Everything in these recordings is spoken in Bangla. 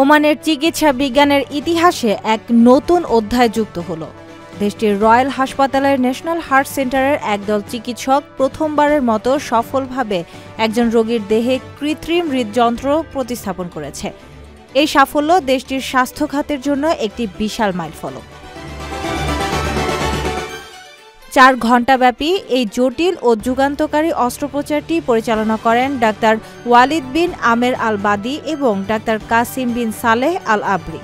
ওমানের চিকিৎসা বিজ্ঞানের ইতিহাসে এক নতুন অধ্যায় যুক্ত হলো। দেশটির রয়্যাল হাসপাতালের ন্যাশনাল হার্ট সেন্টারের একদল চিকিৎসক প্রথমবারের মতো সফলভাবে একজন রোগীর দেহে কৃত্রিম হৃদযন্ত্র প্রতিস্থাপন করেছে। এই সাফল্য দেশটির স্বাস্থ্য খাতের জন্য একটি বিশাল মাইলফলক। 4 ঘণ্টাব্যাপী এই জটিল ও যুগান্তকারী অস্ত্রোপচারটি পরিচালনা করেন ডাক্তার ওয়ালিদ বিন আমের আল বাদি এবং ডাক্তার কাসিম বিন সালেহ আল আবরি।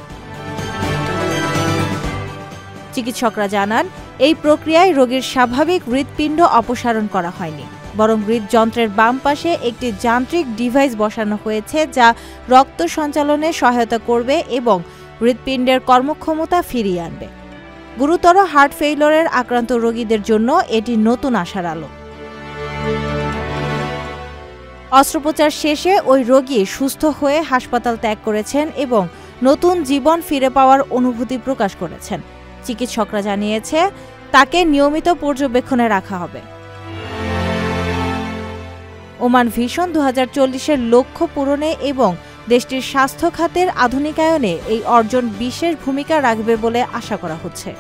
চিকিৎসকরা জানান, এই প্রক্রিয়ায় রোগীর স্বাভাবিক হৃৎপিণ্ড অপসারণ করা হয়নি, বরং হৃদযন্ত্রের বাম পাশে একটি যান্ত্রিক ডিভাইস বসানো হয়েছে যা রক্ত সঞ্চালনে সহায়তা করবে এবং হৃৎপিণ্ডের কর্মক্ষমতা ফিরিয়ে আনবে। গুরুতর হার্ট ফেইলিওরের আক্রান্ত রোগীদের জন্য এটি নতুন আশার আলো। অস্ত্রোপচার শেষে ওই রোগী সুস্থ হয়ে হাসপাতাল ত্যাগ করেছেন এবং নতুন জীবন ফিরে পাওয়ার অনুভূতি প্রকাশ করেছেন। চিকিৎসকরা জানিয়েছে, তাকে নিয়মিত পর্যবেক্ষণে রাখা হবে। ওমান ভিশন 2040-এর লক্ষ্য পূরণে এবং দেশটির স্বাস্থ্য খাতের আধুনিকায়নে এই অর্জন বিশেষ ভূমিকা রাখবে বলে আশা করা হচ্ছে।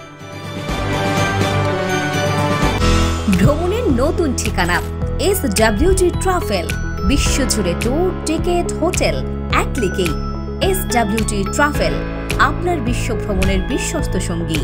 ভ্রমণের নতুন ঠিকানা SWG ট্রাভেল, বিশ্বজুড়ে ট্যুর, টিকেট, হোটেল এক ক্লিকেই। SWG ট্রাভেল আপনার বিশ্ব ভ্রমণের বিশ্বস্ত সঙ্গী।